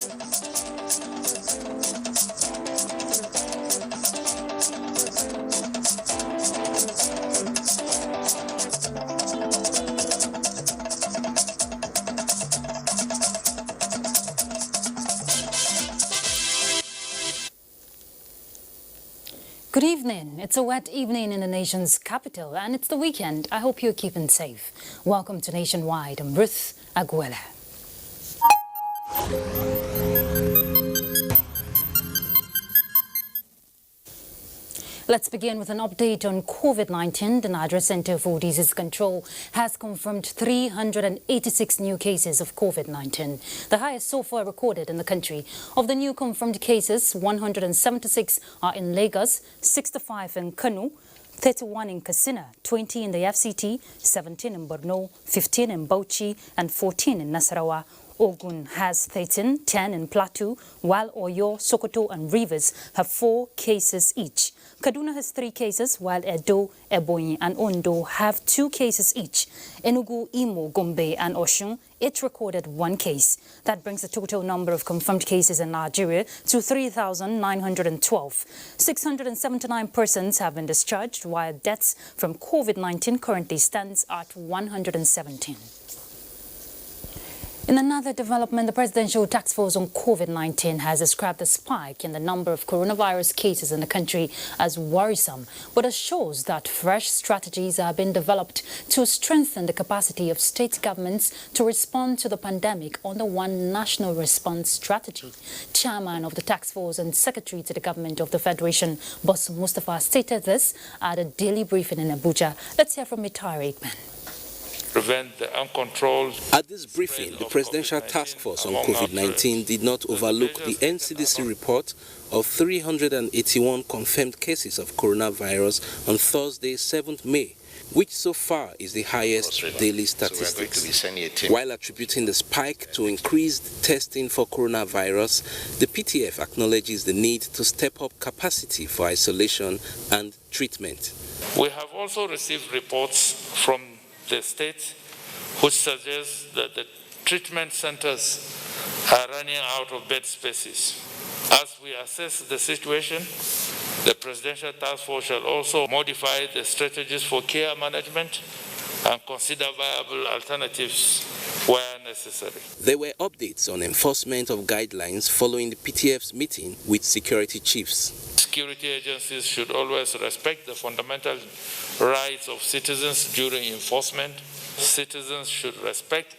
Good evening. It's a wet evening in the nation's capital and it's the weekend. I hope you're keeping safe. Welcome to Nationwide. I'm Ruth Aguela. Let's begin with an update on COVID-19. The Nigerian Center for Disease Control has confirmed 386 new cases of COVID-19, the highest so far recorded in the country. Of the new confirmed cases, 176 are in Lagos, 65 in Kano, 31 in Katsina, 20 in the FCT, 17 in Borno, 15 in Bauchi, and 14 in Nasarawa. Ogun has 13, 10 in Plateau, while Oyo, Sokoto, and Rivers have 4 cases each. Kaduna has 3 cases, while Edo, Ebonyi, and Ondo have 2 cases each. Enugu, Imo, Gombe, and Osun each recorded 1 case. That brings the total number of confirmed cases in Nigeria to 3,912. 679 persons have been discharged, while deaths from COVID-19 currently stands at 117. In another development, the Presidential Task Force on COVID-19 has described the spike in the number of coronavirus cases in the country as worrisome, but assures that fresh strategies are being developed to strengthen the capacity of state governments to respond to the pandemic under one national response strategy. Chairman of the Task Force and Secretary to the Government of the Federation, Boss Mustafa, stated this at a daily briefing in Abuja. Let's hear from Mitari Ikman. Prevent the uncontrolled. At this briefing, the Presidential Task Force on COVID-19 did not overlook the NCDC report of 381 confirmed cases of coronavirus on Thursday, 7th May, which so far is the highest daily statistics. While attributing the spike to increased testing for coronavirus, the PTF acknowledges the need to step up capacity for isolation and treatment. We have also received reports from the state which suggests that the treatment centers are running out of bed spaces. As we assess the situation, the Presidential Task Force shall also modify the strategies for care management and consider viable alternatives where necessary. There were updates on enforcement of guidelines following the PTF's meeting with security chiefs. Security agencies should always respect the fundamental rights of citizens during enforcement. Citizens should respect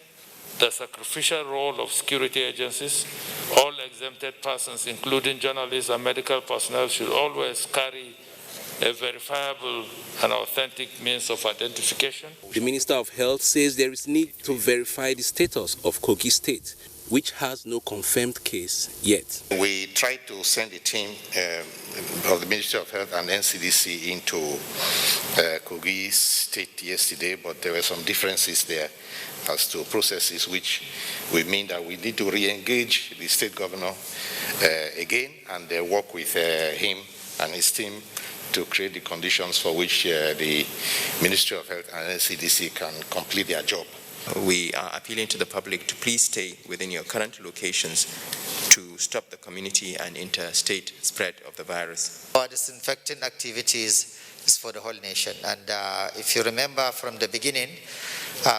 the sacrificial role of security agencies. All exempted persons, including journalists and medical personnel, should always carry a verifiable and authentic means of identification. The Minister of Health says there is need to verify the status of Kogi State, which has no confirmed case yet. We tried to send a team of the Ministry of Health and NCDC into Kogi State yesterday, but there were some differences there as to processes, which would mean that we need to re-engage the state governor again and work with him and his team to create the conditions for which the Ministry of Health and NCDC can complete their job. We are appealing to the public to please stay within your current locations to stop the community and interstate spread of the virus. Our disinfecting activities is for the whole nation. And if you remember from the beginning,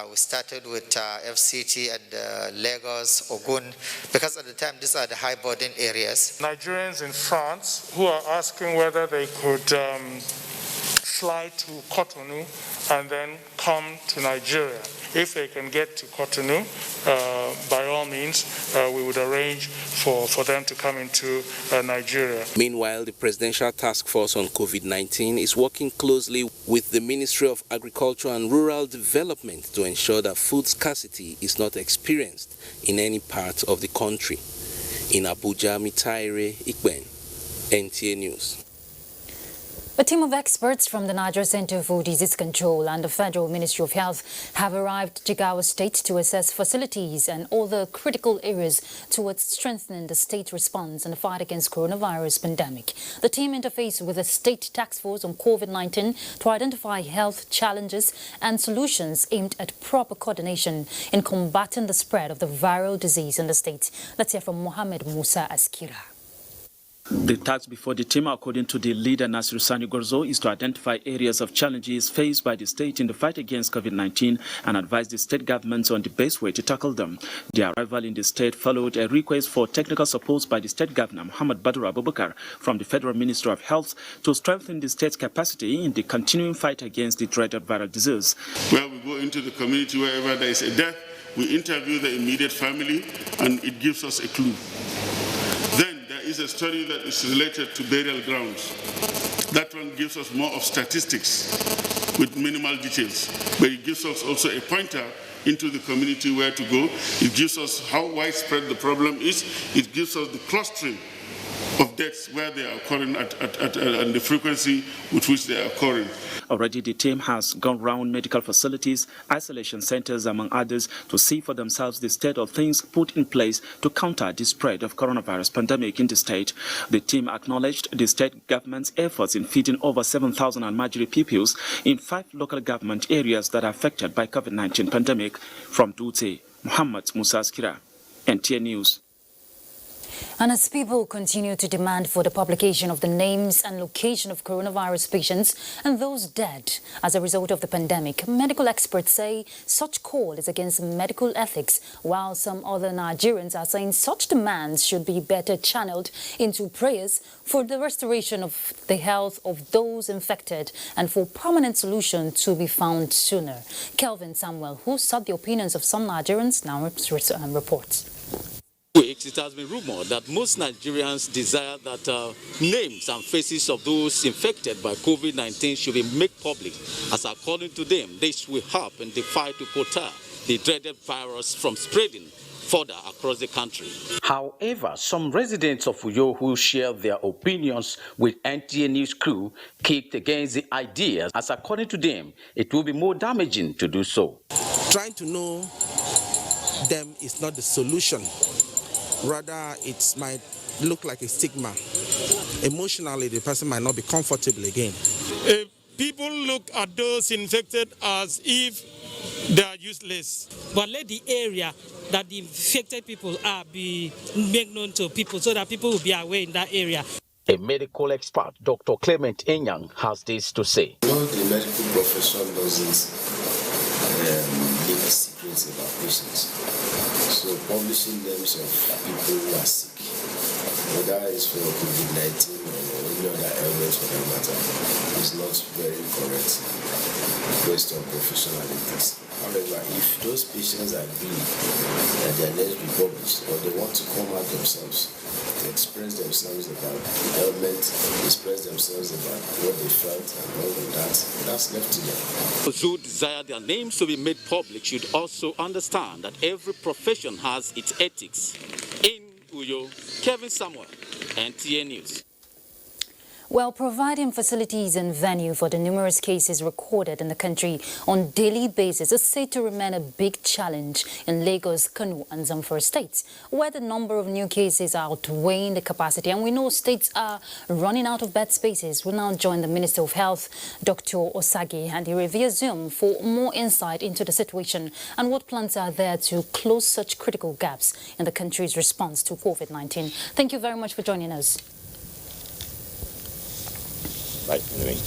we started with FCT and Lagos, Ogun, because at the time these are the high burden areas. Nigerians in France who are asking whether they could fly to Cotonou and then come to Nigeria. If they can get to Cotonou, by all means, we would arrange for them to come into Nigeria. Meanwhile, the Presidential Task Force on COVID-19 is working closely with the Ministry of Agriculture and Rural Development to ensure that food scarcity is not experienced in any part of the country. In Abuja, Mitaire Ikben, NTA News. A team of experts from the Nigerian Center for Disease Control and the Federal Ministry of Health have arrived at Jigawa State to assess facilities and other critical areas towards strengthening the state response in the fight against coronavirus pandemic. The team interfaced with the state task force on COVID-19 to identify health challenges and solutions aimed at proper coordination in combating the spread of the viral disease in the state. Let's hear from Mohammed Musa Askira. The task before the team, according to the leader Nasiru Sani Gorzo, is to identify areas of challenges faced by the state in the fight against COVID-19 and advise the state governments on the best way to tackle them. The arrival in the state followed a request for technical support by the state governor, Muhammad Badru Abubakar, from the Federal Ministry of Health to strengthen the state's capacity in the continuing fight against the dreaded viral disease. Where we go into the community, wherever there is a death, we interview the immediate family, and it gives us a clue. Then there is a study that is related to burial grounds. That one gives us more of statistics with minimal details, but it gives us also a pointer into the community where to go. It gives us how widespread the problem is. It gives us the clustering of deaths where they are occurring and the frequency with which they are occurring. Already the team has gone round medical facilities, isolation centers, among others, to see for themselves the state of things put in place to counter the spread of coronavirus pandemic in the state. The team acknowledged the state government's efforts in feeding over 7,000 Almajiri pupils in 5 local government areas that are affected by COVID-19 pandemic. From Dutse, Muhammad Musa Askira, NTN News. And as people continue to demand for the publication of the names and location of coronavirus patients and those dead as a result of the pandemic, medical experts say such call is against medical ethics, while some other Nigerians are saying such demands should be better channeled into prayers for the restoration of the health of those infected and for permanent solution to be found sooner. Kelvin Samuel, who sought the opinions of some Nigerians, now reports. It has been rumored that most Nigerians desire that names and faces of those infected by COVID-19 should be made public, as according to them, this will help in the fight to curtail the dreaded virus from spreading further across the country. However, some residents of Uyo who share their opinions with NTA News crew kicked against the idea, as according to them, it will be more damaging to do so. Trying to know them is not the solution. Rather, it might look like a stigma. Emotionally, the person might not be comfortable again. People look at those infected as if they are useless. But let the area that the infected people are be made known to people so that people will be aware in that area. A medical expert, Dr. Clement Enyang, has this to say. The medical profession doesn't leave secrets about patients. So publishing names of people who are sick, whether it's for COVID-19 or any other ailments for that matter, is not very correct based on professional ethics. However, if those patients agree that their names be published or they want to come out themselves to express themselves about the ailment, express themselves about what they felt and all of that, that's left to them. Those who desire their names to be made public should also understand that every profession has its ethics. In Uyo, Kevin Samuel, NTA News. Well, providing facilities and venue for the numerous cases recorded in the country on daily basis is said to remain a big challenge in Lagos, Kano and Zamfara states, where the number of new cases are outweighing the capacity. And we know states are running out of bed spaces. We'll now join the Minister of Health, Dr. Osage, and he will via Zoom for more insight into the situation and what plans are there to close such critical gaps in the country's response to COVID-19. Thank you very much for joining us. Right, anyway.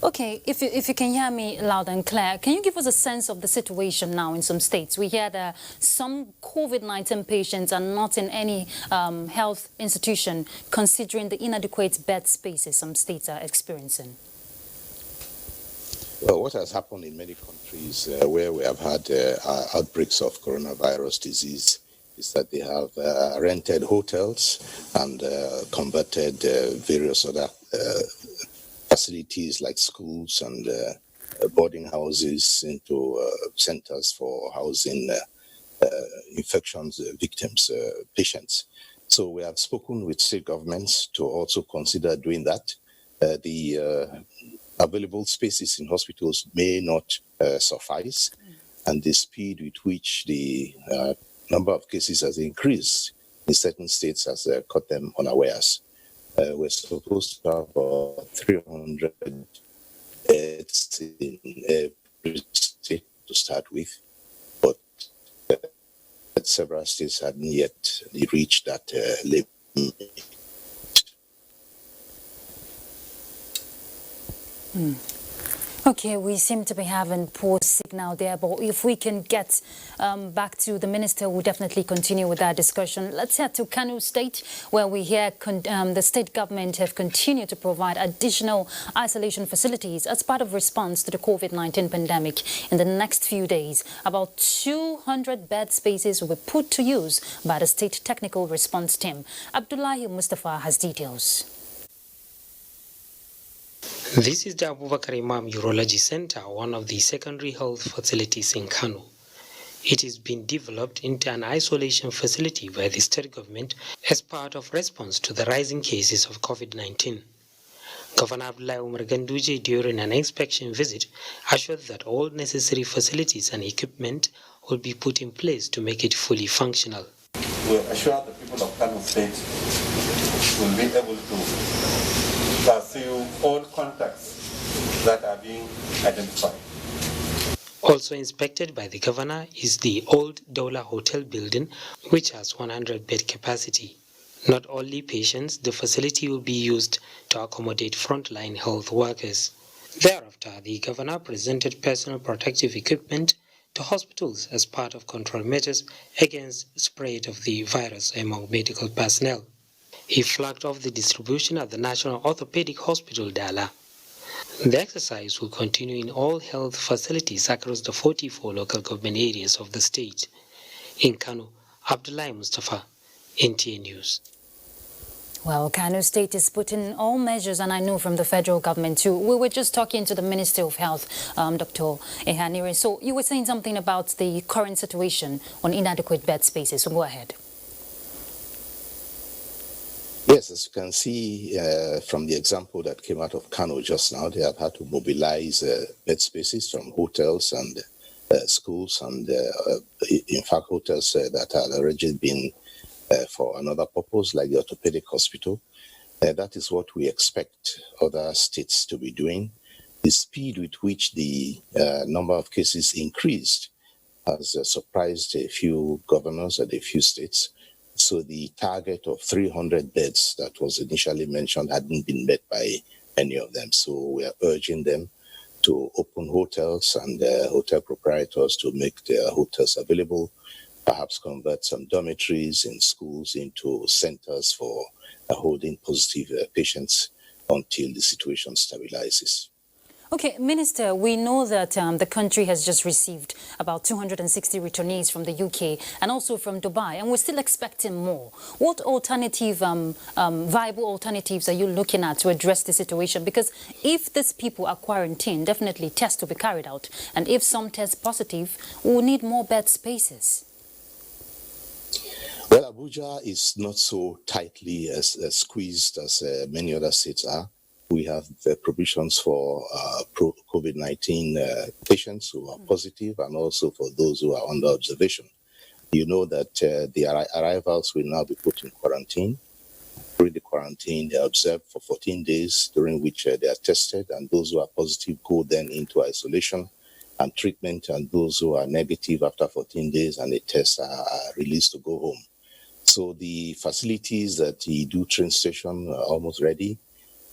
Okay, if you can hear me loud and clear, can you give us a sense of the situation now in some states? We hear that some COVID-19 patients are not in any health institution, considering the inadequate bed spaces some states are experiencing. Well, what has happened in many countries where we have had outbreaks of coronavirus disease is that they have rented hotels and converted various other facilities like schools and boarding houses into centers for housing infections victims, patients. So we have spoken with state governments to also consider doing that. the available spaces in hospitals may not suffice, and the speed with which the number of cases has increased in certain states has caught them unawares. We're supposed to have 300 beds in every state to start with, but several states hadn't yet reached that limit. Okay, we seem to be having poor signal there, but if we can get back to the minister, we'll definitely continue with that discussion. Let's head to Kano State, where we hear the state government have continued to provide additional isolation facilities as part of response to the COVID-19 pandemic. In the next few days, about 200 bed spaces will be put to use by the state technical response team. Abdullahi Mustafa has details. This is the Abubakar Imam Urology Center, one of the secondary health facilities in Kano. It is being developed into an isolation facility by the state government as part of response to the rising cases of COVID-19. Governor Abdullahi Umar Ganduje, during an inspection visit, assured that all necessary facilities and equipment will be put in place to make it fully functional. We assure the people of Kano State will be able to pursue all contacts that are being identified. Also inspected by the governor is the old Dola Hotel building, which has 100 bed capacity. Not only patients, the facility will be used to accommodate frontline health workers. Thereafter, the governor presented personal protective equipment to hospitals as part of control measures against spread of the virus among medical personnel. He flagged off the distribution at the National Orthopedic Hospital, Dala. The exercise will continue in all health facilities across the 44 local government areas of the state. In Kano, Abdullahi Mustafa, NTA News. Well, Kano State is putting all measures, and I know from the federal government too. We were just talking to the Minister of Health, Dr. Ehanire. So you were saying something about the current situation on inadequate bed spaces. So go ahead. Yes, as you can see from the example that came out of Kano just now, they have had to mobilize bed spaces from hotels and schools, and in fact hotels that had already been for another purpose, like the orthopedic hospital. That is what we expect other states to be doing. The speed with which the number of cases increased has surprised a few governors and a few states. So the target of 300 beds that was initially mentioned hadn't been met by any of them. So we are urging them to open hotels and hotel proprietors to make their hotels available, perhaps convert some dormitories in schools into centers for holding positive patients until the situation stabilizes. Okay, Minister, we know that the country has just received about 260 returnees from the UK and also from Dubai, and we're still expecting more. What alternative, viable alternatives are you looking at to address the situation? Because if these people are quarantined, definitely tests will be carried out. And if some test positive, we'll need more bed spaces. Well, Abuja is not so tightly squeezed as many other states are. We have provisions for COVID-19 patients who are positive and also for those who are under observation. You know that the arrivals will now be put in quarantine. During the quarantine, they are observed for 14 days, during which they are tested, and those who are positive go then into isolation and treatment, and those who are negative after 14 days and the tests are released to go home. So the facilities at the Do train station are almost ready.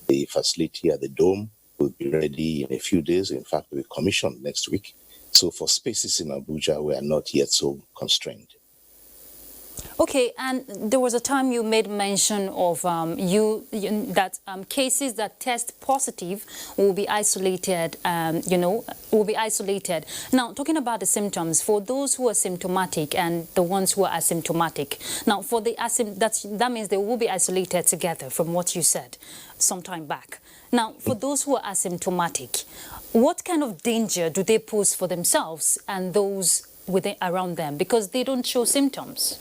The facility at the Dome will be ready in a few days. In fact, will be commissioned next week. So for spaces in Abuja, we are not yet so constrained. Okay, and there was a time you made mention of that cases that test positive will be isolated, will be isolated. Now, talking about the symptoms, for those who are symptomatic and the ones who are asymptomatic. Now, for the that means they will be isolated together from what you said some time back. Now, for those who are asymptomatic, what kind of danger do they pose for themselves and those around them because they don't show symptoms?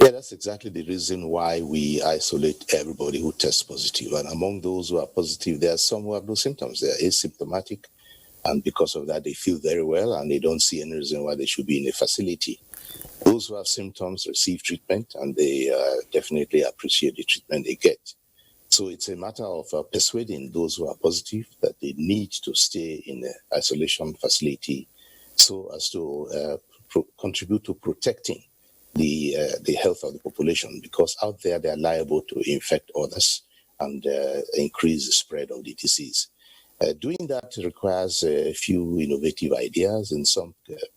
Yeah, that's exactly the reason why we isolate everybody who tests positive. And among those who are positive, there are some who have no symptoms. They are asymptomatic. And because of that, they feel very well and they don't see any reason why they should be in a facility. Those who have symptoms receive treatment and they definitely appreciate the treatment they get. So it's a matter of persuading those who are positive that they need to stay in an isolation facility so as to contribute to protecting the health of the population, because out there they are liable to infect others and increase the spread of the disease. Doing that requires a few innovative ideas. In some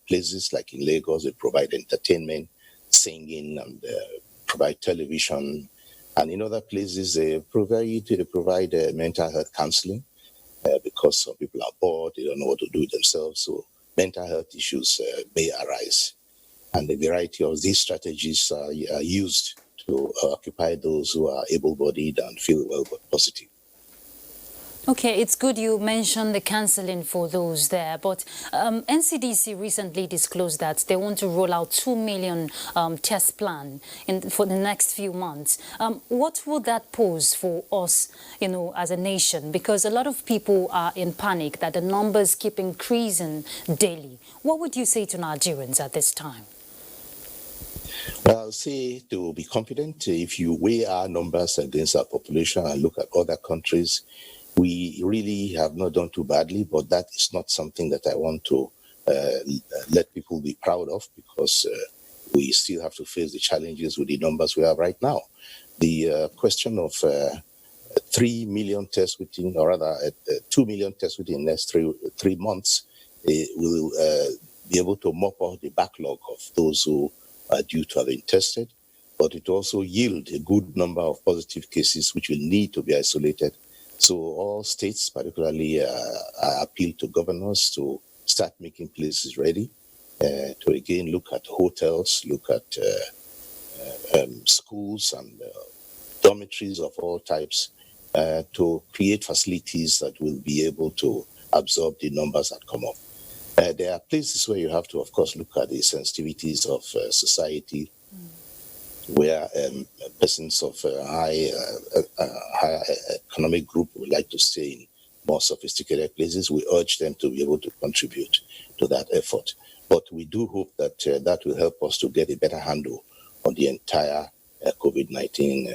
places, like in Lagos, they provide entertainment, singing, and provide television. And in other places, they provide mental health counseling because some people are bored, they don't know what to do with themselves. So mental health issues may arise. And a variety of these strategies are used to occupy those who are able-bodied and feel well but positive. Okay, it's good you mentioned the cancelling for those there, but NCDC recently disclosed that they want to roll out 2 million test plan for the next few months. What would that pose for us, as a nation? Because a lot of people are in panic that the numbers keep increasing daily. What would you say to Nigerians at this time? Well, I'll say to be confident, if you weigh our numbers against our population and look at other countries, we really have not done too badly, but that is not something that I want to let people be proud of, because we still have to face the challenges with the numbers we have right now. The question of 3 million tests within, or rather 2 million tests within the next three months will be able to mop up the backlog of those who are due to have been tested, but it also yield a good number of positive cases which will need to be isolated. So all states, particularly, appeal to governors to start making places ready, to again look at hotels, look at schools and dormitories of all types, to create facilities that will be able to absorb the numbers that come up. There are places where you have to, of course, look at the sensitivities of society, where persons of high economic group would like to stay in more sophisticated places. We urge them to be able to contribute to that effort. But we do hope that that will help us to get a better handle on the entire COVID-19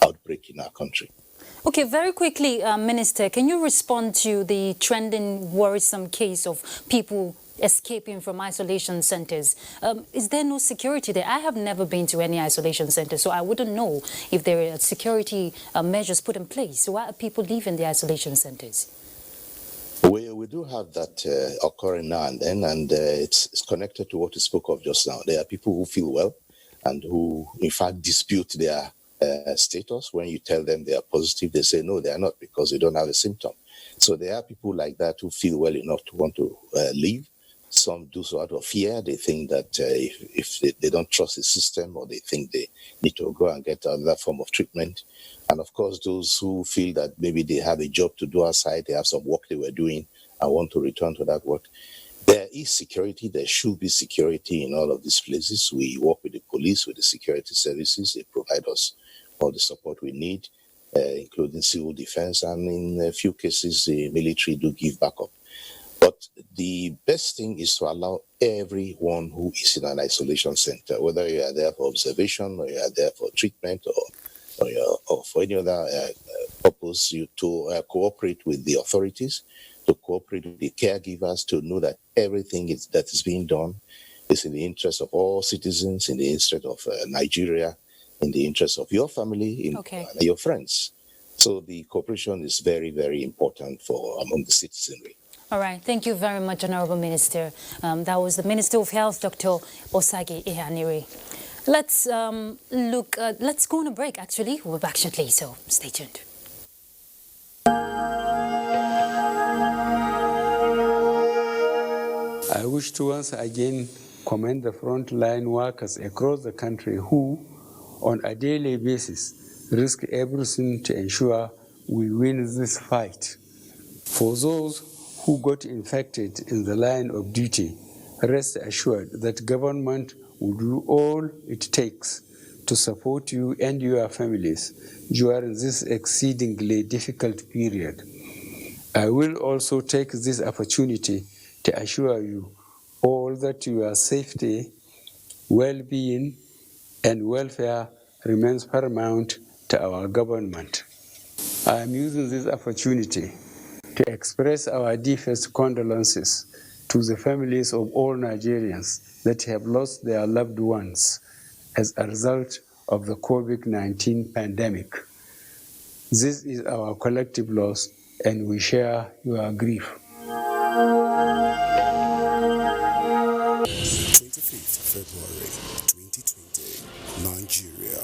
outbreak in our country. Okay, very quickly, Minister, can you respond to the trending worrisome case of people escaping from isolation centers? Is there no security there? I have never been to any isolation center, so I wouldn't know if there are security measures put in place. So why are people leaving the isolation centers? We do have that occurring now and then, and it's connected to what you spoke of just now. There are people who feel well and who, in fact, dispute their status. When you tell them they are positive, they say no, they are not, because they don't have a symptom. So there are people like that who feel well enough to want to leave. Some do so out of fear. They think that if they don't trust the system, or they think they need to go and get another form of treatment. And of course, those who feel that maybe they have a job to do outside, they have some work they were doing and want to return to that work. There is security. There should be security in all of these places. We work with the police, with the security services. They provide us all the support we need, including civil defense. And in a few cases, the military do give backup. But the best thing is to allow everyone who is in an isolation center, whether you are there for observation or you are there for treatment or for any other purpose, you to cooperate with the authorities, to cooperate with the caregivers, to know that everything that is being done is in the interest of all citizens, in the interest of Nigeria, in the interest of your family, your friends. So the cooperation is very, very important among the citizenry. All right. Thank you very much, Honorable Minister. That was the Minister of Health, Dr. Osagi Ihanire. Let's go on a break, actually. We'll be back shortly, so stay tuned. I wish to once again commend the frontline workers across the country who, on a daily basis, risk everything to ensure we win this fight. For those who got infected in the line of duty, rest assured that government will do all it takes to support you and your families during this exceedingly difficult period. I will also take this opportunity to assure you all that your safety, well-being, and welfare remains paramount to our government. I am using this opportunity to express our deepest condolences to the families of all Nigerians that have lost their loved ones as a result of the COVID-19 pandemic. This is our collective loss, and we share your grief. 25th February 2020, Nigeria.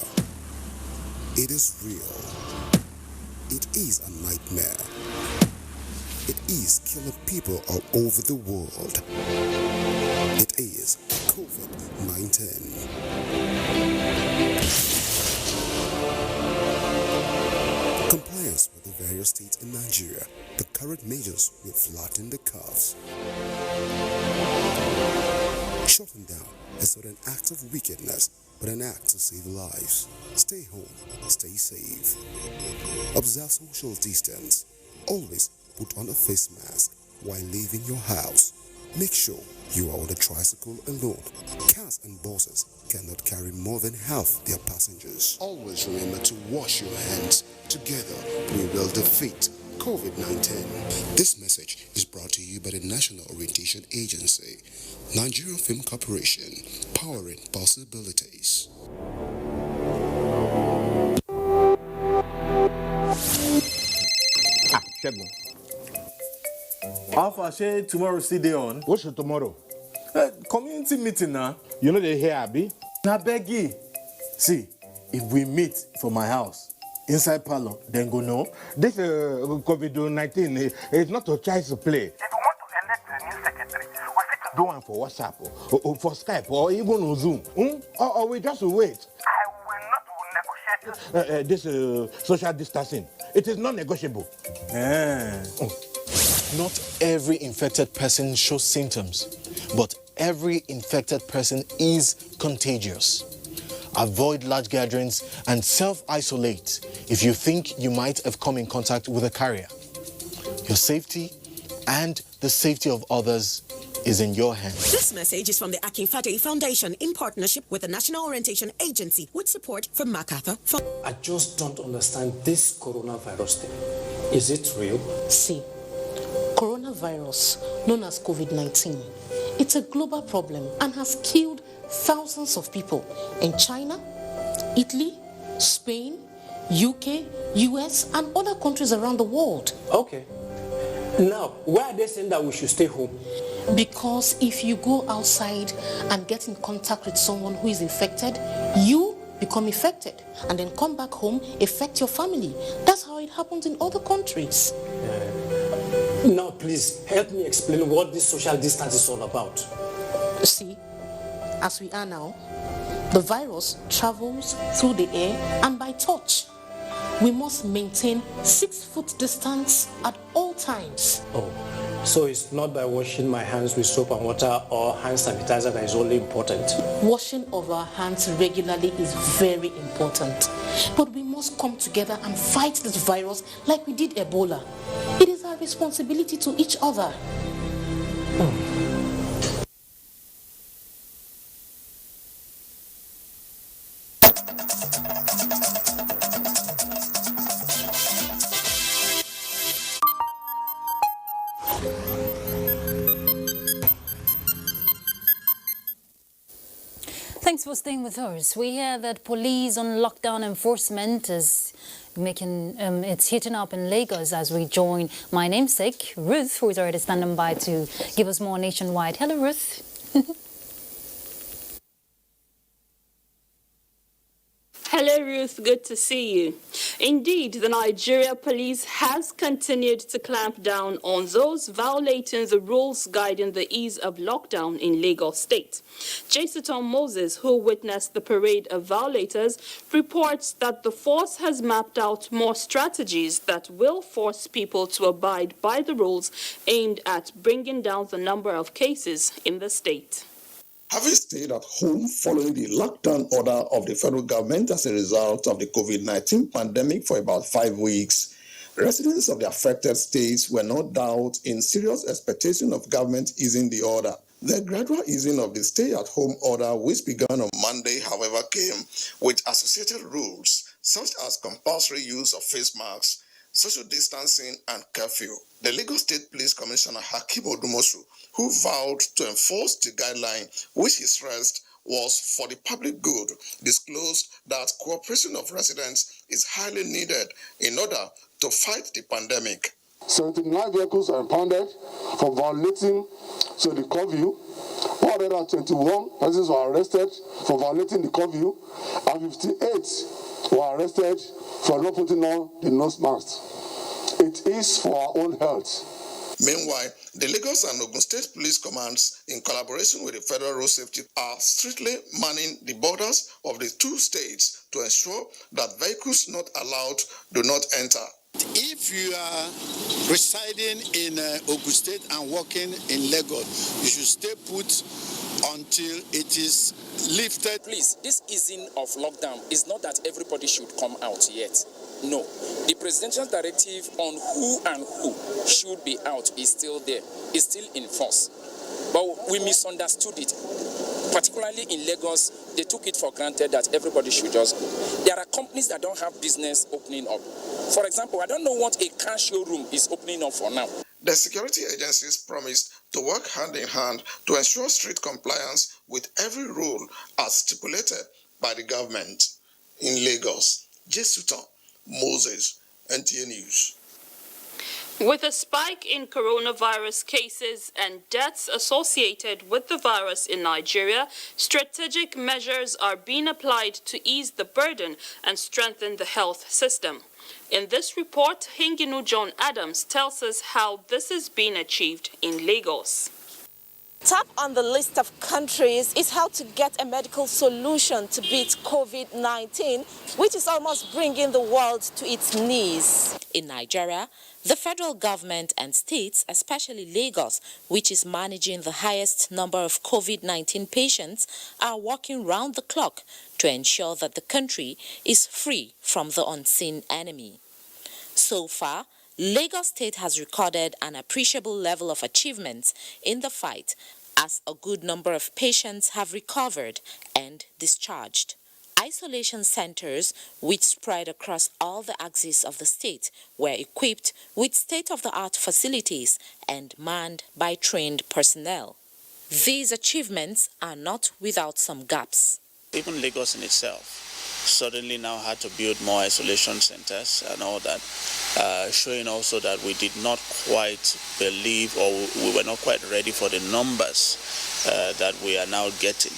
It is real. It is a nightmare. It is killing people all over the world. It is COVID-19. Compliance with the various states in Nigeria, the current measures will flatten the curves. Shutting down is not an act of wickedness, but an act to save lives. Stay home, stay safe. Observe social distance. Always put on a face mask while leaving your house. Make sure you are on a tricycle alone. Cars and buses cannot carry more than half their passengers. Always remember to wash your hands. Together, we will defeat COVID-19. This message is brought to you by the National Orientation Agency, Nigerian Film Corporation, powering possibilities. Alpha, say tomorrow still day on. What's your tomorrow? Community meeting now. You know they here, Abi? Now beggy. See, if we meet for my house, inside parlor, then go no. This COVID-19 is not a child's play. If we want to elect a new secretary, we fit do one for WhatsApp or for Skype or even on Zoom. Or we just wait. I will not negotiate this social distancing. It is not negotiable. Not every infected person shows symptoms, but every infected person is contagious. Avoid large gatherings and self-isolate if you think you might have come in contact with a carrier. Your safety and the safety of others is in your hands. This message is from the Akinfade Foundation in partnership with the National Orientation Agency with support from MacArthur. I just don't understand this coronavirus thing. Is it real? See, coronavirus, known as COVID-19, it's a global problem and has killed thousands of people in China, Italy, Spain, UK, US, and other countries around the world. Okay. Now, why are they saying that we should stay home? Because if you go outside and get in contact with someone who is infected, you become infected and then come back home, affect your family. That's how it happens in other countries. Now, please, help me explain what this social distance is all about. See, as we are now, the virus travels through the air and by touch. We must maintain 6 foot distance at all times. Oh, so it's not by washing my hands with soap and water or hand sanitizer that is only important? Washing of our hands regularly is very important. But we must come together and fight this virus like we did Ebola. It is our responsibility to each other. Thanks for staying with us. We hear that police on lockdown enforcement is making it's heating up in Lagos as we join my namesake, Ruth, who is already standing by to give us more nationwide. Hello, Ruth. Hello, Ruth. Good to see you. Indeed, the Nigeria police has continued to clamp down on those violating the rules guiding the ease of lockdown in Lagos State. Jason Moses, who witnessed the parade of violators, reports that the force has mapped out more strategies that will force people to abide by the rules aimed at bringing down the number of cases in the state. Having stayed at home following the lockdown order of the federal government as a result of the COVID-19 pandemic for about 5 weeks, residents of the affected states were no doubt in serious expectation of government easing the order. The gradual easing of the stay-at-home order, which began on Monday, however, came with associated rules such as compulsory use of face masks, social distancing, and curfew. The Lagos State Police Commissioner Hakeem Odumosu, who vowed to enforce the guideline, which he stressed was for the public good, disclosed that cooperation of residents is highly needed in order to fight the pandemic. 79 vehicles are impounded for violating the curfew. 121 persons were arrested for violating the curfew, and 58 were arrested for not putting on the nose mask. It is for our own health. Meanwhile, the Lagos and Ogun State Police Commands, in collaboration with the Federal Road Safety, are strictly manning the borders of the two states to ensure that vehicles not allowed do not enter. If you are residing in Ogun State and working in Lagos, you should stay put until it is lifted. Please, this easing of lockdown is not that everybody should come out yet. No. The presidential directive on who and who should be out is still there, is still in force. But we misunderstood it. Particularly in Lagos, they took it for granted that everybody should just go. There are companies that don't have business opening up. For example, I don't know what a car showroom is opening up for now. The security agencies promised to work hand in hand to ensure strict compliance with every rule as stipulated by the government. In Lagos, Jesuton Moses, NTA News. With a spike in coronavirus cases and deaths associated with the virus in Nigeria, strategic measures are being applied to ease the burden and strengthen the health system. In this report, Hinginu John Adams tells us how this is being achieved in Lagos. Top on the list of countries is how to get a medical solution to beat COVID-19, which is almost bringing the world to its knees. In Nigeria, the federal government and states, especially Lagos, which is managing the highest number of COVID-19 patients, are working round the clock to ensure that the country is free from the unseen enemy. So far, Lagos State has recorded an appreciable level of achievements in the fight, as a good number of patients have recovered and discharged. Isolation centers, which spread across all the axes of the state, were equipped with state-of-the-art facilities and manned by trained personnel. These achievements are not without some gaps. Even Lagos in itself suddenly now had to build more isolation centers and all that, showing also that we did not quite believe, or we were not quite ready for the numbers that we are now getting.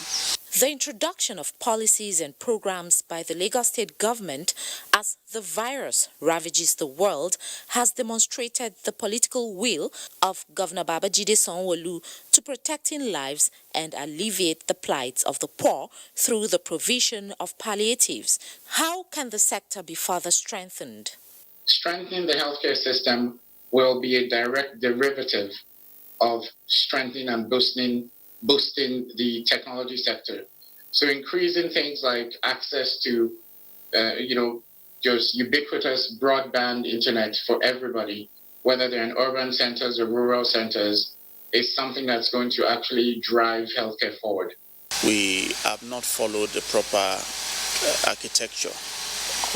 The introduction of policies and programs by the Lagos State government as the virus ravages the world has demonstrated the political will of Governor Babajide Sanwo-Olu to protecting lives and alleviate the plight of the poor through the provision of palliatives. How can the sector be further strengthened? Strengthening the healthcare system will be a direct derivative of strengthening and boosting the technology sector. So increasing things like access to, just ubiquitous broadband internet for everybody, whether they're in urban centers or rural centers, is something that's going to actually drive healthcare forward. We have not followed the proper architecture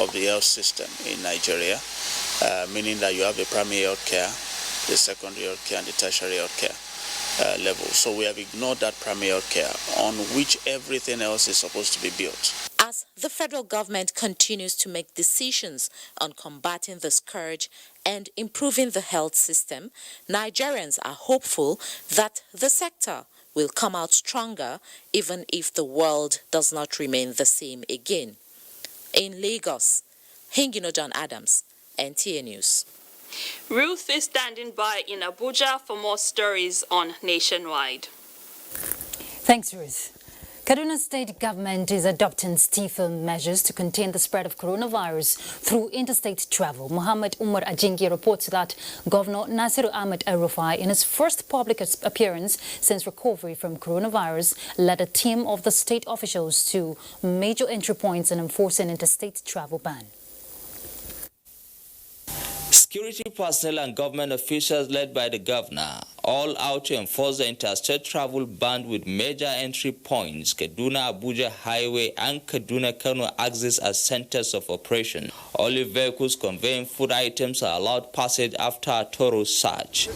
of the health system in Nigeria, meaning that you have the primary health care, the secondary health care, and the tertiary health care level. So we have ignored that primary health care on which everything else is supposed to be built. As the federal government continues to make decisions on combating the scourge and improving the health system, Nigerians are hopeful that the sector will come out stronger even if the world does not remain the same again. In Lagos, Hingino John Adams, NTA News. Ruth is standing by in Abuja for more stories on Nationwide. Thanks, Ruth. Kaduna State government is adopting stiffer measures to contain the spread of coronavirus through interstate travel. Muhammad Umar Ajingi reports that Governor Nasiru Ahmed El-Rufai, in his first public appearance since recovery from coronavirus, led a team of the state officials to major entry points and enforcing interstate travel ban. Security personnel and government officials led by the governor all out to enforce the interstate travel ban with major entry points, Kaduna-Abuja Highway and Kaduna-Kano axis as centers of operation. Only vehicles conveying food items are allowed passage after a thorough search.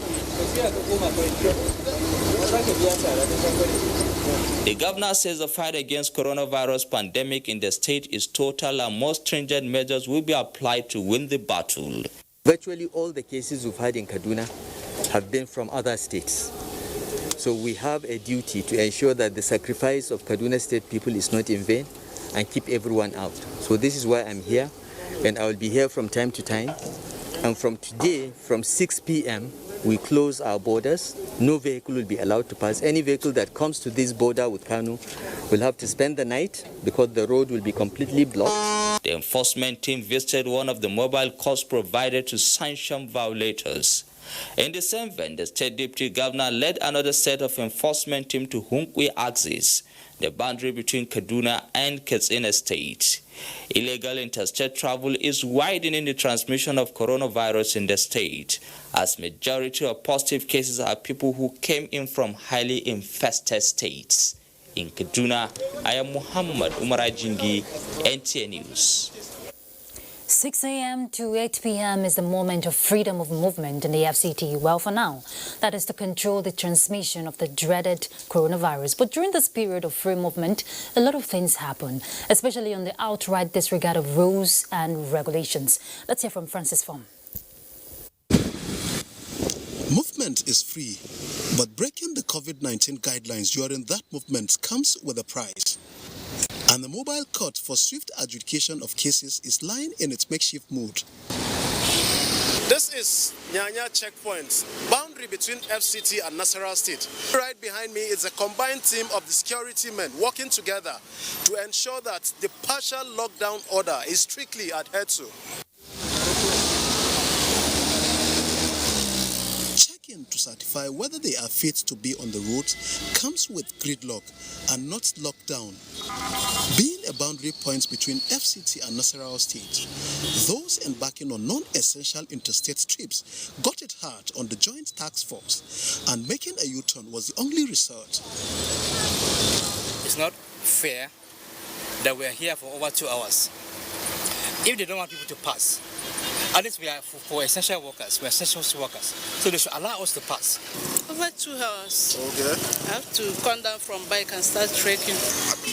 The governor says the fight against coronavirus pandemic in the state is total and more stringent measures will be applied to win the battle. Virtually all the cases we've had in Kaduna have been from other states. So we have a duty to ensure that the sacrifice of Kaduna State people is not in vain and keep everyone out. So this is why I'm here, and I will be here from time to time. And from today, from 6 p.m., we close our borders. No vehicle will be allowed to pass. Any vehicle that comes to this border with Kano will have to spend the night because the road will be completely blocked. The enforcement team visited one of the mobile courts provided to sanction violators. In the same vein, the state deputy governor led another set of enforcement team to Hunkwe axis, the boundary between Kaduna and Katsina state. Illegal interstate travel is widening the transmission of coronavirus in the state, as majority of positive cases are people who came in from highly infested states. In Kaduna, I am Muhammad Umar Ajingi, NTA News. 6 a.m. to 8 p.m. is the moment of freedom of movement in the FCT. Well, for now, that is to control the transmission of the dreaded coronavirus. But during this period of free movement, a lot of things happen, especially on the outright disregard of rules and regulations. Let's hear from Francis Fong. Movement is free, but breaking the COVID-19 guidelines during that movement comes with a price. And the mobile court for swift adjudication of cases is lying in its makeshift mood. This is Nyanya checkpoint, boundary between FCT and Nasarawa State. Right behind me is a combined team of the security men working together to ensure that the partial lockdown order is strictly adhered to. To certify whether they are fit to be on the road comes with gridlock and not lockdown. Being a boundary point between FCT and Nasarawa State, those embarking on non-essential interstate trips got it hard on the joint task force, and making a U-turn was the only resort. It's not fair that we are here for over 2 hours. If they don't want people to pass, at least we are for essential workers, we are essential workers, so they should allow us to pass. Over 2 hours. Okay. I have to come down from bike and start trekking.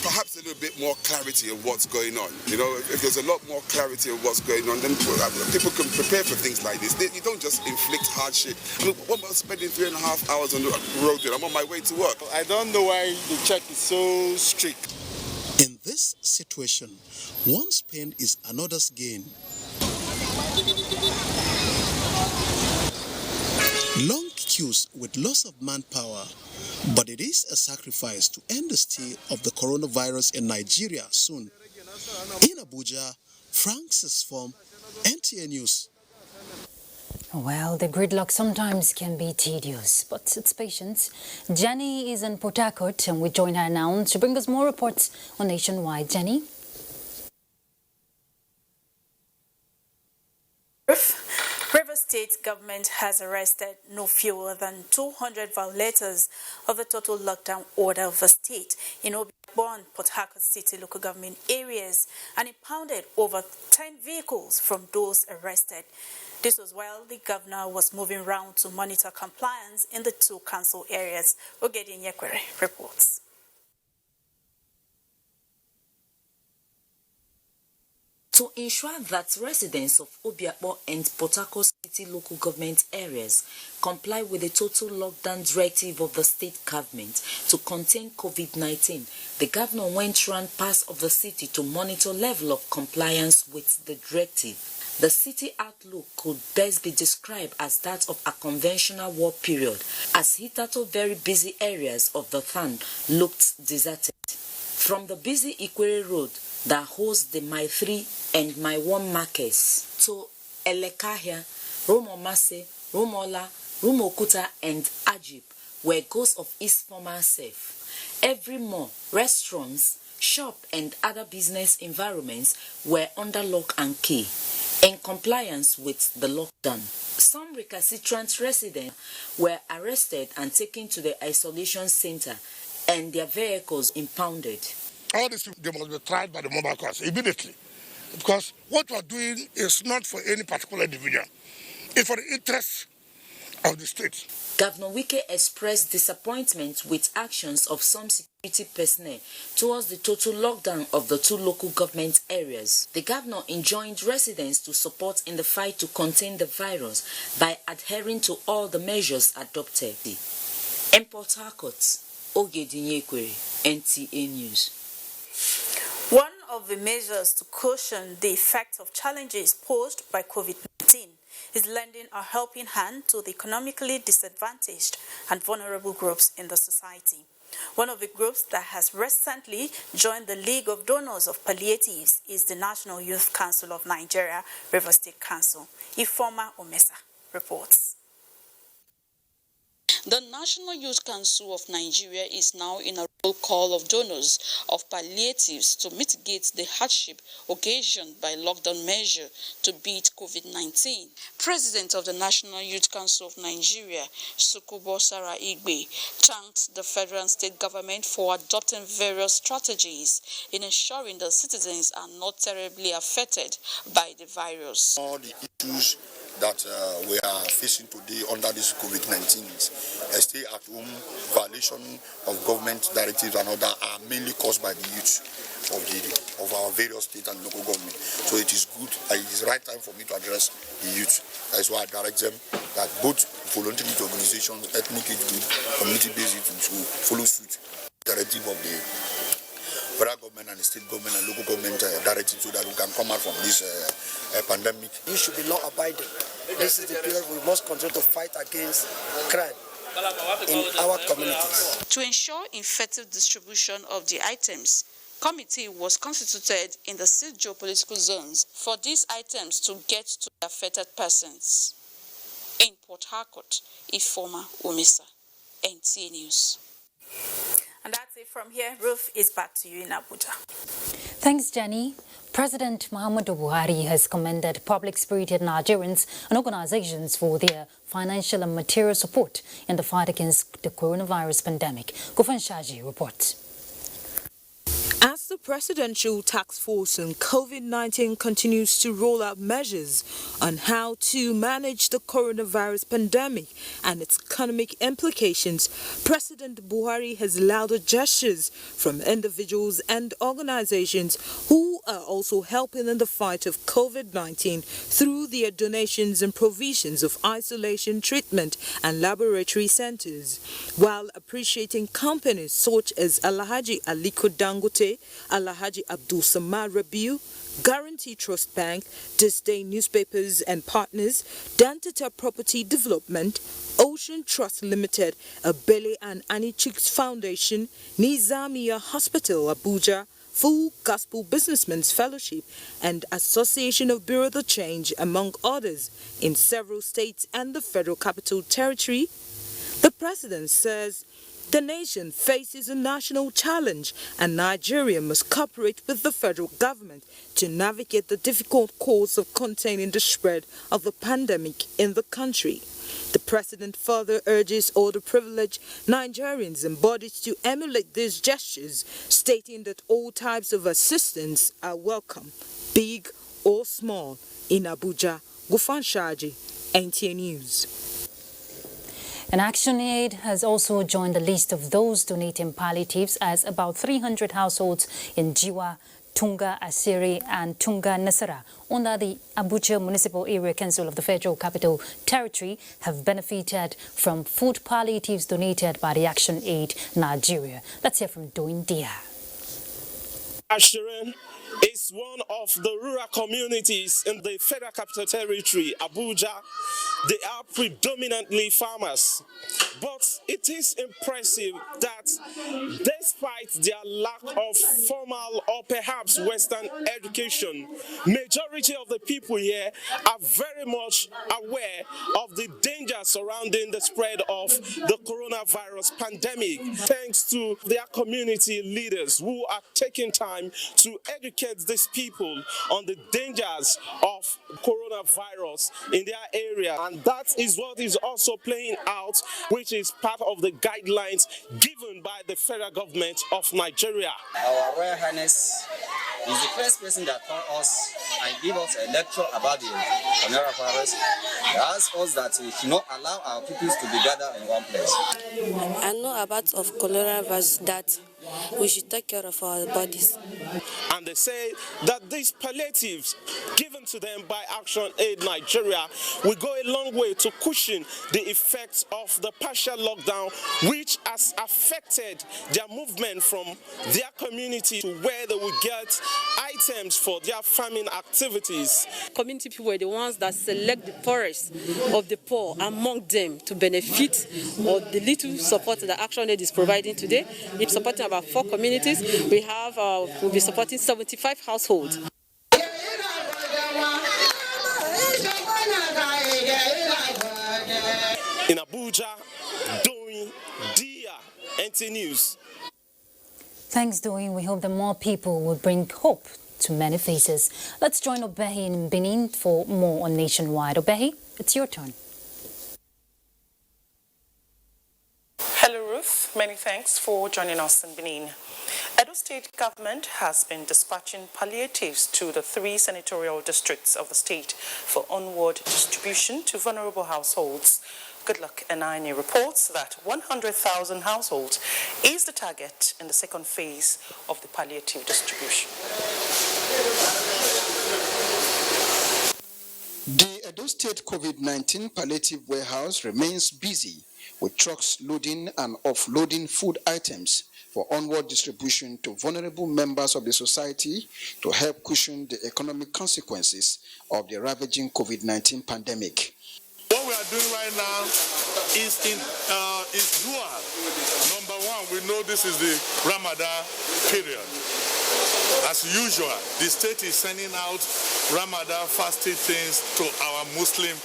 Perhaps a little bit more clarity of what's going on. You know, if there's a lot more clarity of what's going on, then people can prepare for things like this. You don't just inflict hardship. I mean, what about spending 3.5 hours on the road? I'm on my way to work. I don't know why the check is so strict. In this situation, one's pain is another's gain. Long queues with loss of manpower, but it is a sacrifice to end the stay of the coronavirus in Nigeria soon. In Abuja, Francis Form, NTA News. Well, the gridlock sometimes can be tedious, but it's patience. Jenny is in Port Harcourt, and we join her now to bring us more reports on Nationwide. Jenny? Rivers State government has arrested no fewer than 200 violators of the total lockdown order of the state in Obuja and Port Harcourt City local government areas and impounded over 10 vehicles from those arrested. This was while the governor was moving around to monitor compliance in the two council areas. Ogedi Nyekwere reports. To ensure that residents of Obiakpo and Port Harcourt City local government areas comply with the total lockdown directive of the state government to contain COVID-19, the governor went round parts of the city to monitor level of compliance with the directive. The city outlook could best be described as that of a conventional war period, as hitherto very busy areas of the town looked deserted. From the busy Ikwere Road that hosts the My 3 and My 1 markets to Elekahia, Romomase, Romola, Rumokuta and Ajib were ghosts of its former self. Every mall, restaurants, shop and other business environments were under lock and key in compliance with the lockdown. Some recalcitrant residents were arrested and taken to the isolation center and their vehicles impounded. All these people, they must be tried by the mobile courts immediately, because what we are doing is not for any particular individual. It's for the interests of the state. Governor Wike expressed disappointment with actions of some security personnel towards the total lockdown of the 2 local government areas. The governor enjoined residents to support in the fight to contain the virus by adhering to all the measures adopted. In Port Harcourt, Ogedinyekwere, NTA News. One of the measures to cushion the effect of challenges posed by COVID-19 is lending a helping hand to the economically disadvantaged and vulnerable groups in the society. One of the groups that has recently joined the League of Donors of Palliatives is the National Youth Council of Nigeria, River State Council. Ifoma Omesa reports. The National Youth Council of Nigeria is now in a roll call of donors of palliatives to mitigate the hardship occasioned by lockdown measure to beat COVID-19. President of the National Youth Council of Nigeria, Sukubo Sarah Igbe, thanked the federal and state government for adopting various strategies in ensuring that citizens are not terribly affected by the virus. All the issues that we are facing today under this COVID-19, stay-at-home, violation of government directives and other are mainly caused by the youth of our various state and local government. So it is good, it is the right time for me to address the youth. That's why I direct them that both voluntary organizations, ethnic youth group, community-based youth groups will follow suit the directive of the federal government and the state government and local government directive so that we can come out from this pandemic. You should be law abiding. This is the period we must continue to fight against crime in our communities. To ensure effective distribution of the items, committee was constituted in the 6 geopolitical zones for these items to get to the affected persons. In Port Harcourt, Ifoma Omesa, NTA News. And that's it from here. Ruth is back to you in Abuja. Thanks, Jenny. President Muhammadu Buhari has commended public-spirited Nigerians and organizations for their financial and material support in the fight against the coronavirus pandemic. Gofan Shaji reports. As the Presidential Task Force on COVID-19 continues to roll out measures on how to manage the coronavirus pandemic and its economic implications, President Buhari has lauded gestures from individuals and organizations who are also helping in the fight of COVID-19 through their donations and provisions of isolation treatment and laboratory centers, while appreciating companies such as Alhaji Aliko Dangote, Alhaji Abdul Samad Rabiu, Guarantee Trust Bank, This Day Newspapers and Partners, Dantata Property Development, Ocean Trust Limited, Abele and Annie Chicks Foundation, Nizamiya Hospital, Abuja, Full Gospel Businessmen's Fellowship, and Association of Bureau de Change, among others, in several states and the Federal Capital Territory. The President says the nation faces a national challenge and Nigeria must cooperate with the federal government to navigate the difficult course of containing the spread of the pandemic in the country. The President further urges all the privileged Nigerians and bodies to emulate these gestures, stating that all types of assistance are welcome, big or small. In Abuja, Gufan Shaji, NTA News. And ActionAid has also joined the list of those donating palliatives, as about 300 households in Jiwa, Tunga Asiri and Tunga Nasara under the Abuja Municipal Area Council of the Federal Capital Territory have benefited from food palliatives donated by the ActionAid Nigeria. Let's hear from Doin Dia. Ashirin is one of the rural communities in the Federal Capital Territory, Abuja, they are predominantly farmers. But it is impressive that despite their lack of formal or perhaps Western education, majority of the people here are very much aware of the danger surrounding the spread of the coronavirus pandemic, thanks to their community leaders who are taking time to educate these people on the dangers of coronavirus in their area. And that is what is also playing out, which is part of the guidelines given by the federal government of Nigeria. Our Royal Highness is the first person that called us and gave us a lecture about the coronavirus. He asked us that we should not allow our people to be gathered in one place. I know about of coronavirus that we should take care of our bodies. And they say that these palliatives given to them by Action Aid Nigeria will go a long way to cushion the effects of the partial lockdown, which has affected their movement from their community to where they will get items for their farming activities. Community people were the ones that select the poorest of the poor among them to benefit of the little support that Action Aid is providing today. It's supporting about 4 communities. We'll be supporting 75 households. In Abuja, Doing, Dia, NT News. Thanks, Doing. We hope that more people will bring hope to many faces. Let's join Obehi in Benin for more on Nationwide. Obehi, it's your turn. Hello, Ruth. Many thanks for joining us in Benin. Edo State government has been dispatching palliatives to the 3 senatorial districts of the state for onward distribution to vulnerable households. Goodluck NINA reports that 100,000 households is the target in the second phase of the palliative distribution. The Edo State COVID-19 palliative warehouse remains busy with trucks loading and offloading food items for onward distribution to vulnerable members of the society to help cushion the economic consequences of the ravaging COVID-19 pandemic. What we are doing right now is dual. Number one, we know this is the Ramadan period. As usual, the state is sending out Ramadan fasting things to our Muslim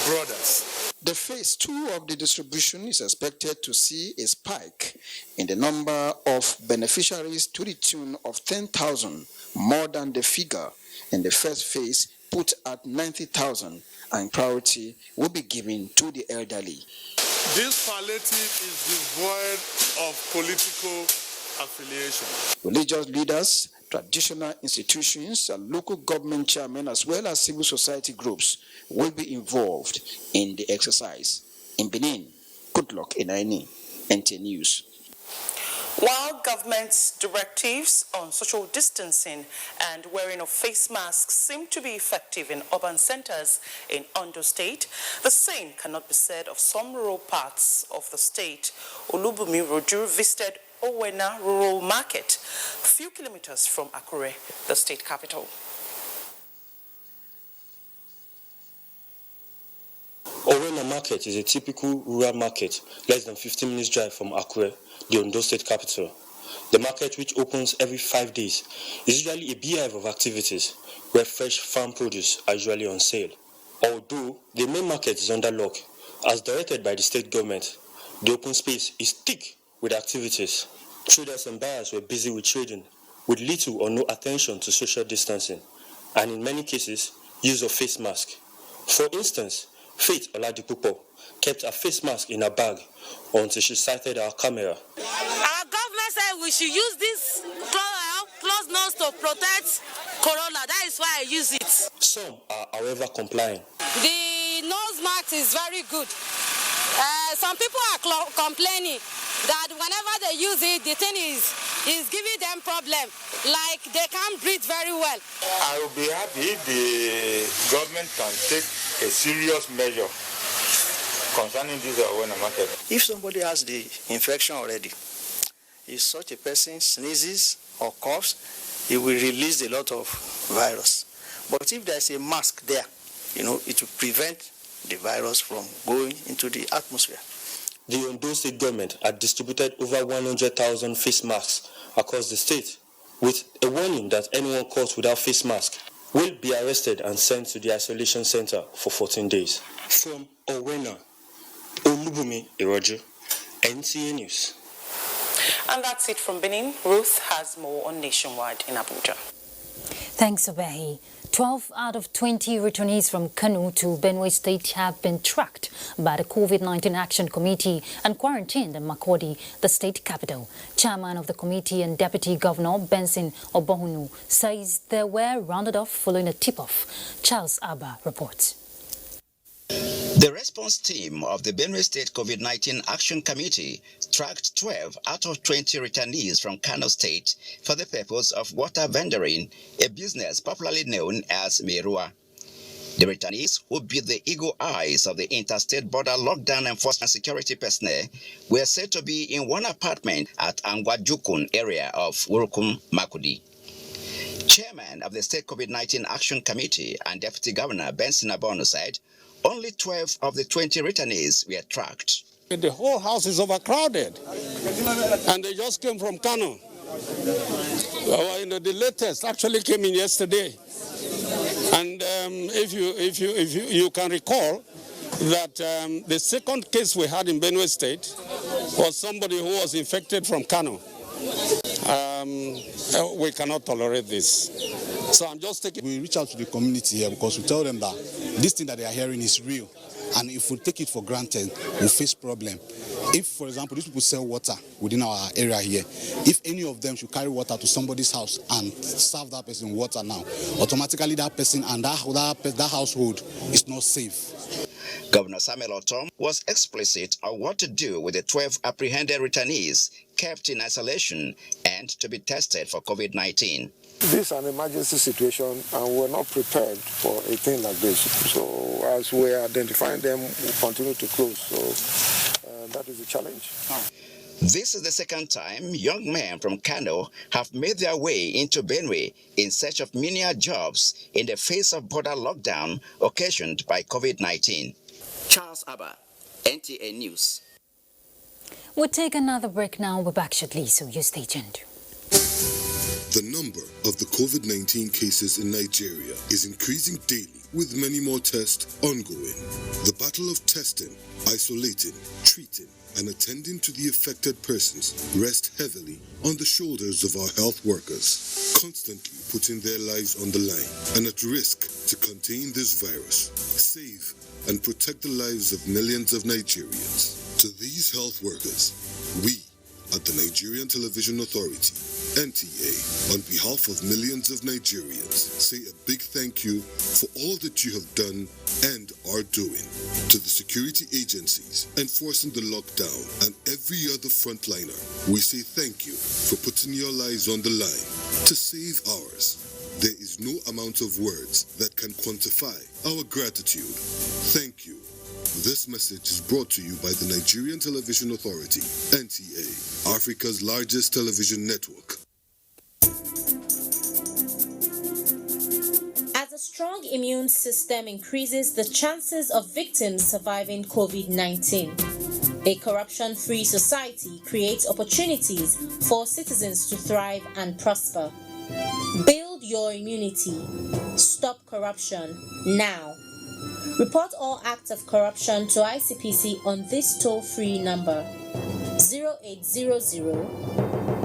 brothers. The phase 2 of the distribution is expected to see a spike in the number of beneficiaries to the tune of 10,000, more than the figure in the first phase put at 90,000, and priority will be given to the elderly. This palliative is devoid of political affiliation. Religious leaders, traditional institutions, and local government chairmen, as well as civil society groups, will be involved in the exercise. In Benin, Goodluck NINA, NT News. While government's directives on social distancing and wearing of face masks seem to be effective in urban centers in Ondo State, the same cannot be said of some rural parts of the state. Olubumi Roju visited Owena Rural Market, a few kilometers from Akure, the state capital. Owena Market is a typical rural market, less than 15 minutes drive from Akure, the Ondo State capital. The market, which opens every 5 days, is usually a beehive of activities where fresh farm produce are usually on sale. Although the main market is under lock, as directed by the state government, the open space is thick with activities. Traders and buyers were busy with trading, with little or no attention to social distancing, and in many cases, use of face mask. For instance, Faith Oladipupo kept a face mask in her bag until she sighted our camera. Our government said we should use this closed nose to protect corona. That is why I use it. Some are, however, complying. The nose mask is very good. Some people are complaining that whenever they use it, the thing is giving them problem, like they can't breathe very well. I will be happy if the government can take a serious measure concerning this Owena market. If somebody has the infection already, if such a person sneezes or coughs, it will release a lot of virus. But if there's a mask there, it will prevent the virus from going into the atmosphere. The Ondo State government had distributed over 100,000 face masks across the state, with a warning that anyone caught without face mask will be arrested and sent to the isolation center for 14 days. From Owena, Olubumi Iroju, NTA News. And that's it from Benin. Ruth has more on Nationwide in Abuja. Thanks, Obehi. 12 out of 20 returnees from Kano to Benue State have been tracked by the COVID-19 Action Committee and quarantined in Makurdi, the state capital. Chairman of the committee and Deputy Governor Benson Obohunu says they were rounded off following a tip-off. Charles Abba reports. The response team of the Benue State COVID-19 Action Committee tracked 12 out of 20 returnees from Kano State for the purpose of water vendoring, a business popularly known as Merua. The returnees, who beat the eagle eyes of the interstate border lockdown enforcement security personnel, were said to be in one apartment at Angwajukun area of Urukum, Makurdi. Chairman of the State COVID-19 Action Committee and Deputy Governor Benson Obohunu said only 12 of the 20 returnees were tracked. The whole house is overcrowded, and they just came from Kano. The latest actually came in yesterday, and if you can recall that the second case we had in Benue State was somebody who was infected from Kano. We cannot tolerate this. So I'm just taking. We reach out to the community here because we tell them that this thing that they are hearing is real. And if we take it for granted, we'll face problem. If, for example, these people sell water within our area here, if any of them should carry water to somebody's house and serve that person water now, automatically that person and that household is not safe. Governor Samuel Otom was explicit on what to do with the 12 apprehended returnees kept in isolation and to be tested for COVID-19. This is an emergency situation and we're not prepared for a thing like this. So as we're identifying them, we'll continue to close. So that is a challenge. This is the second time young men from Kano have made their way into Benue in search of menial jobs in the face of border lockdown occasioned by COVID-19. Charles Abba, NTA News. We'll take another break now. We're back shortly, so you stay tuned. The number of the COVID-19 cases in Nigeria is increasing daily, with many more tests ongoing. The battle of testing, isolating, treating, and attending to the affected persons rests heavily on the shoulders of our health workers, constantly putting their lives on the line and at risk to contain this virus, save and protect the lives of millions of Nigerians. To these health workers, we at the Nigerian Television Authority, NTA, on behalf of millions of Nigerians, say a big thank you for all that you have done and are doing. To the security agencies enforcing the lockdown and every other frontliner, we say thank you for putting your lives on the line to save ours. There is no amount of words that can quantify our gratitude. Thank you. This message is brought to you by the Nigerian Television Authority, NTA, Africa's largest television network. As a strong immune system increases the chances of victims surviving COVID-19, a corruption-free society creates opportunities for citizens to thrive and prosper. Build your immunity. Stop corruption now. Report all acts of corruption to ICPC on this toll-free number 0800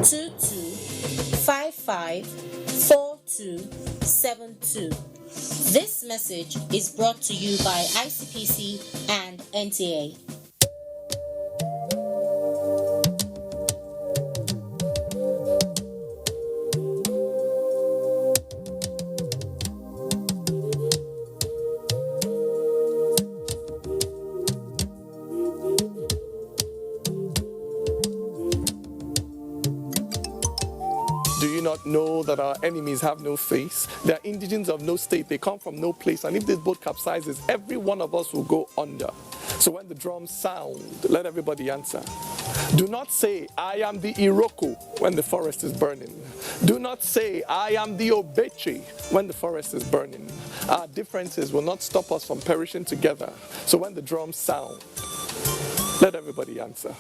2255 4272. This message is brought to you by ICPC and NTA. Know that our enemies have no face. They are indigents of no state. They come from no place. And if this boat capsizes, every one of us will go under. So when the drums sound, let everybody answer. Do not say, I am the Iroko when the forest is burning. Do not say, I am the Obeche when the forest is burning. Our differences will not stop us from perishing together. So when the drums sound, let everybody answer.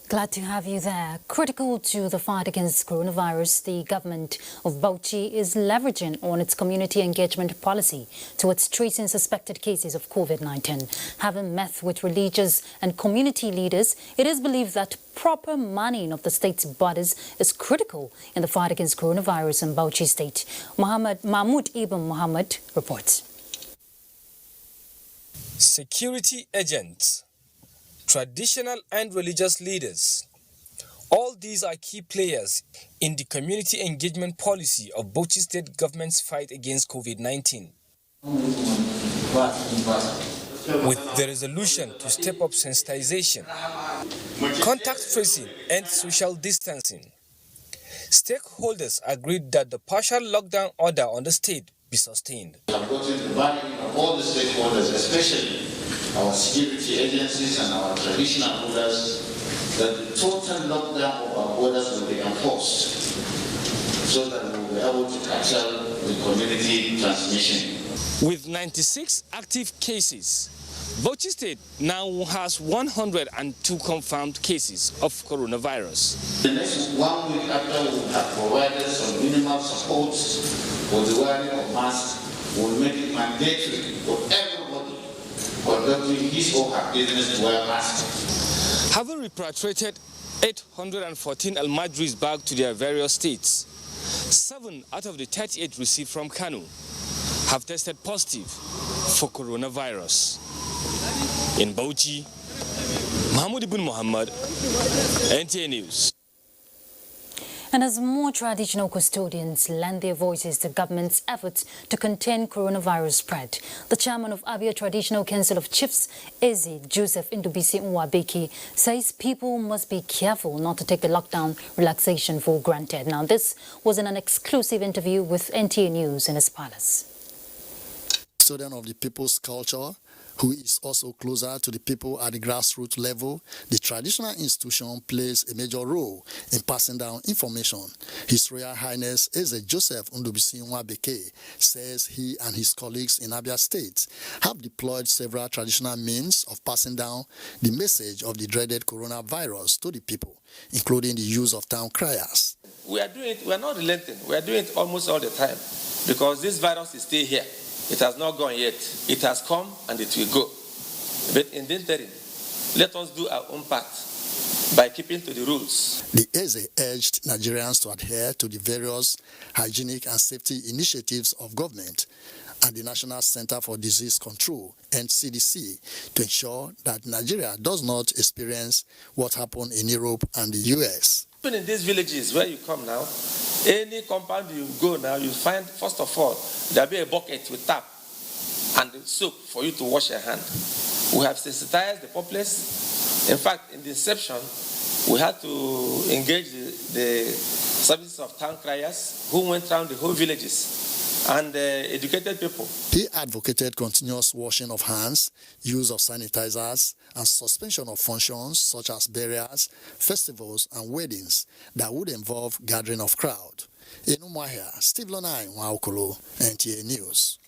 Glad to have you there. Critical to the fight against coronavirus, the government of Bauchi is leveraging on its community engagement policy towards tracing suspected cases of COVID-19. Having met with religious and community leaders, it is believed that proper manning of the state's borders is critical in the fight against coronavirus in Bauchi State. Mahmoud Ibn Muhammad reports. Security agents, traditional and religious leaders. All these are key players in the community engagement policy of Bauchi State government's fight against COVID-19. With the resolution to step up sensitization, contact tracing and social distancing, stakeholders agreed that the partial lockdown order on the state be sustained. I've gotten the buy-in of all the stakeholders, especially our security agencies and our traditional rulers, that the total lockdown of our borders will be enforced so that we will be able to curtail the community transmission. With 96 active cases, Bauchi State now has 102 confirmed cases of coronavirus. The next 1 week after we have provided some minimal support for the wearing of masks, we will make it mandatory for everybody conducting his or her business to wear masks. Having repatriated 814 Almajris back to their various states, 7 out of the 38 received from Kano have tested positive for coronavirus. In Bauchi, Mahmoud Ibn Muhammad, NTA News. And as more traditional custodians lend their voices to government's efforts to contain coronavirus spread, the chairman of Abuja Traditional Council of Chiefs, Eze Joseph Ndubisi Nwabeke, says people must be careful not to take the lockdown relaxation for granted. Now, this was in an exclusive interview with NTA News in his palace. Custodian of the people's culture, who is also closer to the people at the grassroots level, the traditional institution plays a major role in passing down information. His Royal Highness Eze Joseph Ndubisi Nwabeke says he and his colleagues in Abia State have deployed several traditional means of passing down the message of the dreaded coronavirus to the people, including the use of town criers. We are doing it, we are not relenting. We are doing it almost all the time because this virus is still here. It has not gone yet. It has come and it will go. But in the interim, let us do our own part by keeping to the rules. The Eze urged Nigerians to adhere to the various hygienic and safety initiatives of government and the National Center for Disease Control and CDC to ensure that Nigeria does not experience what happened in Europe and the US. Even in these villages where you come now, any compound you go now, you find, first of all, there'll be a bucket with tap and soap for you to wash your hand. We have sensitized the populace. In fact, in the inception, we had to engage the services of town criers who went around the whole villages and educated people. He advocated continuous washing of hands, use of sanitizers, and suspension of functions such as burials, festivals, and weddings that would involve gathering of crowd. In Umuahia, Steve Lonai, Waokolo, NTA News.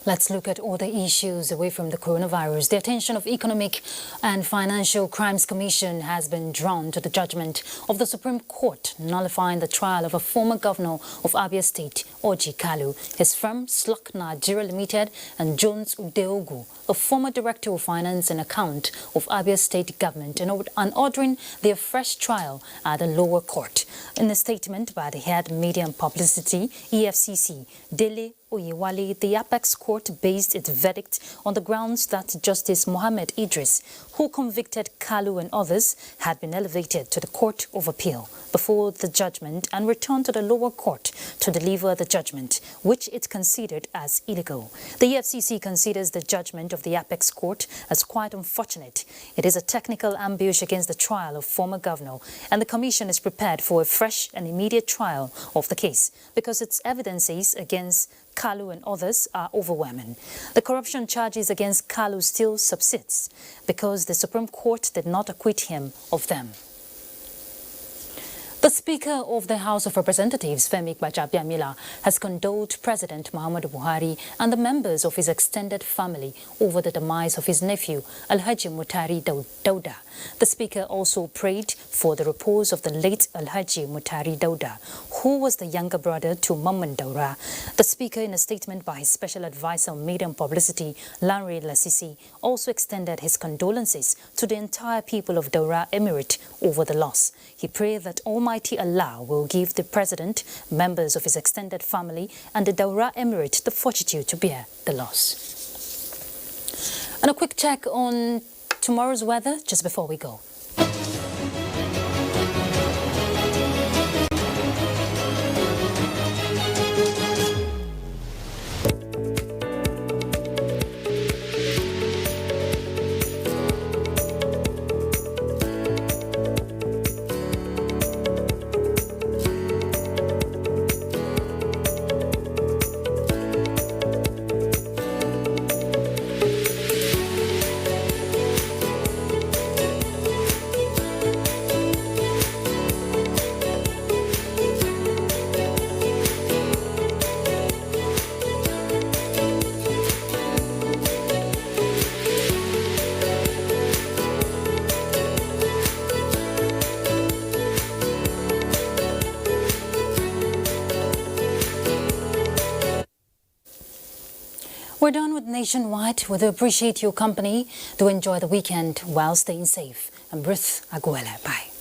Let's look at other issues away from the coronavirus. The attention of Economic and Financial Crimes Commission has been drawn to the judgment of the Supreme Court nullifying the trial of a former governor of Abia State, Orji Kalu, his firm Slok Nigeria Limited, and Jones Udeogu, a former Director of Finance and Account of Abia State Government, and ordering their fresh trial at the lower court. In a statement by the head Media and Publicity, EFCC, Dele Oyewale, the Apex Court based its verdict on the grounds that Justice Mohammed Idris, who convicted Kalu and others, had been elevated to the Court of Appeal before the judgment and returned to the lower court to deliver the judgment, which it considered as illegal. The EFCC considers the judgment of the Apex Court as quite unfortunate. It is a technical ambush against the trial of former governor, and the Commission is prepared for a fresh and immediate trial of the case because its evidences against Kalu and others are overwhelming. The corruption charges against Kalu still subsists because the Supreme Court did not acquit him of them. The Speaker of the House of Representatives, Femi Gbajabiamila, has condoled President Muhammadu Buhari and the members of his extended family over the demise of his nephew, Alhaji Mutari Dauda. The Speaker also prayed for the repose of the late Alhaji Mutari Dauda, who was the younger brother to Mamman Daura. The Speaker, in a statement by his Special Advisor on Media and Publicity, Lanre Lasisi, also extended his condolences to the entire people of Daura Emirate over the loss. He prayed that Almighty Allah will give the President, members of his extended family, and the Daura Emirate the fortitude to bear the loss. And a quick check on tomorrow's weather just before we go. We're done with Nationwide. We appreciate your company. Do enjoy the weekend while staying safe. I'm Ruth Aguela. Bye.